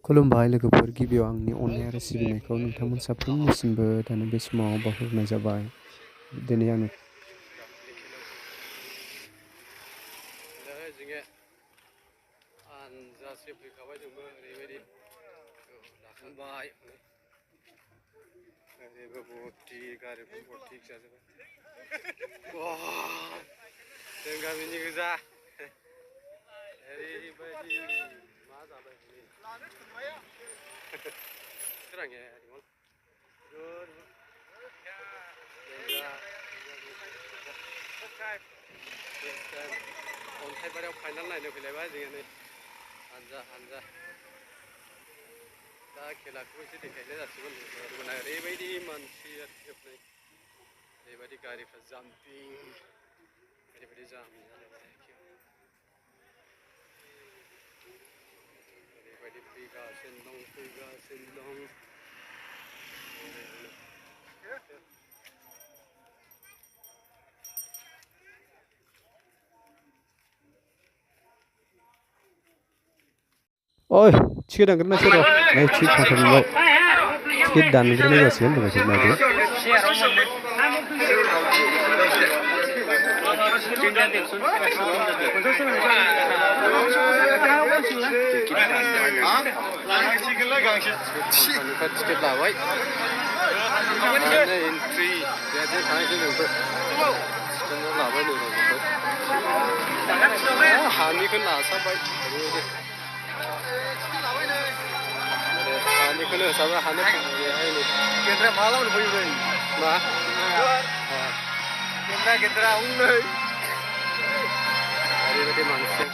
खुलुमबाय लोगोफोर गिबियाव आंनि अननाय आरो सिबिनायखौ नोंथांमोन साफ्रोमनिसिमबो दानि बे समाव बावहरनाय जाबाय दिनै आङो अन्थाइबारियाव फाइनाल नायनो फैलायबाय जोङो नै हानजा दा खेलाखौ एसे देखायनाय जासिगोन ओरैबायदि मानसि आरोखि ओरैबायदि गारिफ्रा जाम्पिं ओरैबायदि जाम ओरैबायदि फैगासिनो दं ओइ टिकेट दानग्रोनाय सोर नै टिकेट खाखांबाय टिकेट दानग्रोनाय जासिगोन लोगोफोर नायदो टिकेट लाबाय एन्ट्रि लाबाय हानिखौ लासाबबाय हानिखौनो होसाबबाय हानो गेन्द्रा माला फैबाय मा गेन्द्रा उन्दै ओरैबायदि मानसि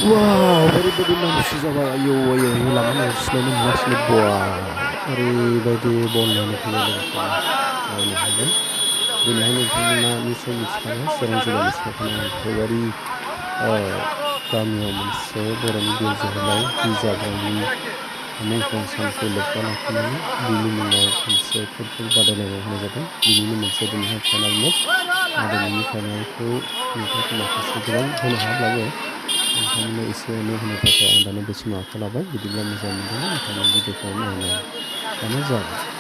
वाव ओरैबायदि मानसि जाबाय आयौ लामा नायसिनायनो नुगासिनो बा ओरैबायदि बल नायनो फैबाय लोगोफोर नायनो हागोन दिनैहाय नोंथांमोना निस्सय मिथिखानाय चिरां जिल्लानि सिङाव थानाय अन्थाइबारि गामियाव मोनसे बर'नि बिर जोहोलाव बिजाब्रांनि मुंख्लं सानखौ लोब्बा लाखिनानै बिनि मुङाव मोनसे फुटबल बादायलायनाय होनाय जादों बिनिनो मोनसे दिनैहाय फाइनाल मेच दिनैनि फाइनालखौ नोंथांखौ माखासे गोबां होनो हाब्लाबो नोंथांमोननो एसे एनै होनो थाखाय आं दानो बे समाव आखायाव लाबाय बिदिब्ला मोजां मोनदोंना नोंथांमोन भिडिअखौ नायनायानो जागोन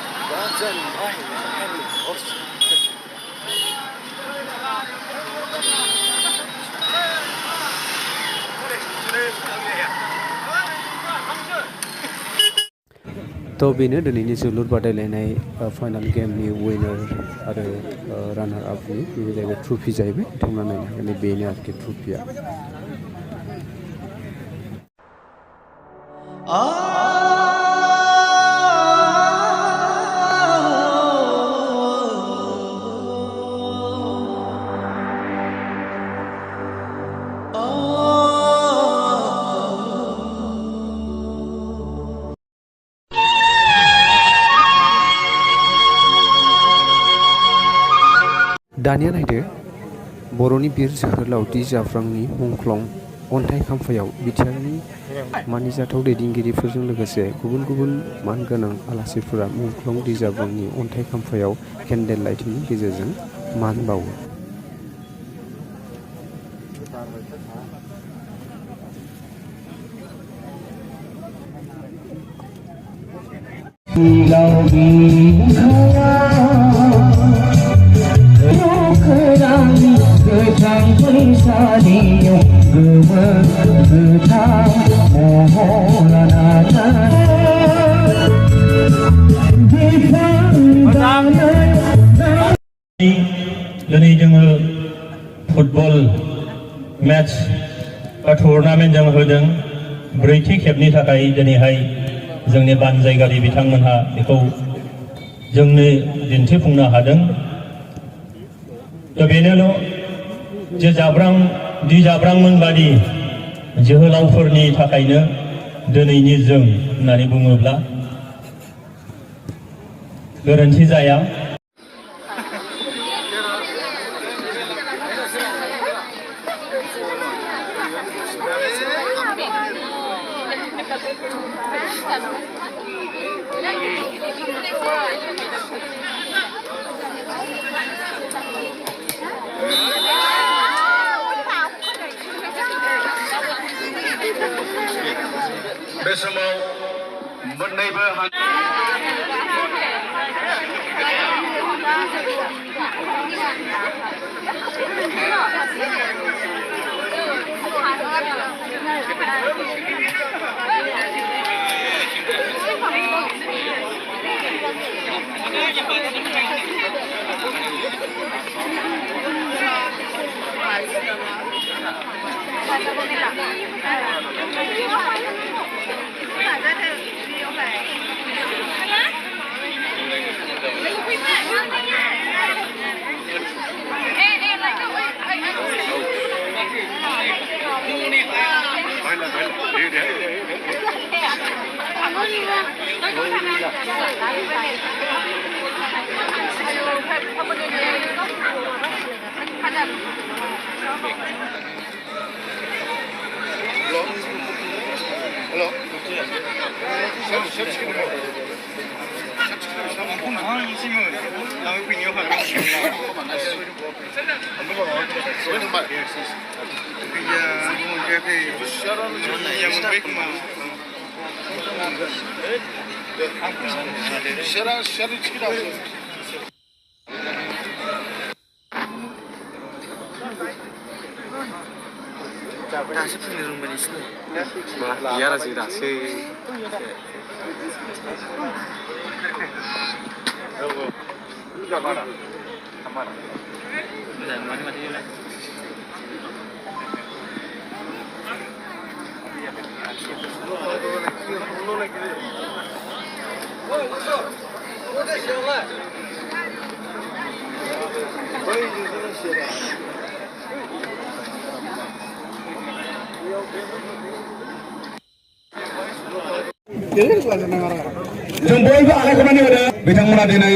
थ' बेनो दिनैनि जोलुर बादायलायनाय फाइनाल गेमनि विनार आरो रानार आपनि बेनो जाहैबाय ट्रफि जाहैबाय बिथांमोना नायनो हागोन बेनो आरोखि ट्रफिया दानिया नायदो बर'नि बिर जोहोलाव जाब्रांनि मुंख्लं अन्थाइ खाम्फायाव बिटिआरनि मानिजाथाव दैदेनगिरिफोरजों लोगोसे गुबुन गुबुन मानगोनां आलासिफोरा मुंख्लं जाब्रांनि अन्थाइ खाम्फायाव केन्डेल लाइटिंनि गेजेरजों मान बावो दिनै जोङो फुटबल मेच बा टुर्नामेन्ट जों होदों ब्रैथि खेबनि थाखाय दिनैहाय जोंनि बानजायगारि बिथांमोनहा बेखौ जोंनो दिन्थिफुंनो हादों दा बेनोल' जे जाब्रांमोन बादि जोहोलावफोरनि थाखायनो दिनैनि जों होननानै बुङोब्ला गोरोन्थि जाया बे समाव मोन्नैबो 다시 풀리는 분 있어. 이해하지 다시. जों बयबो आलायखौनानै होदों बिथांमोना दिनै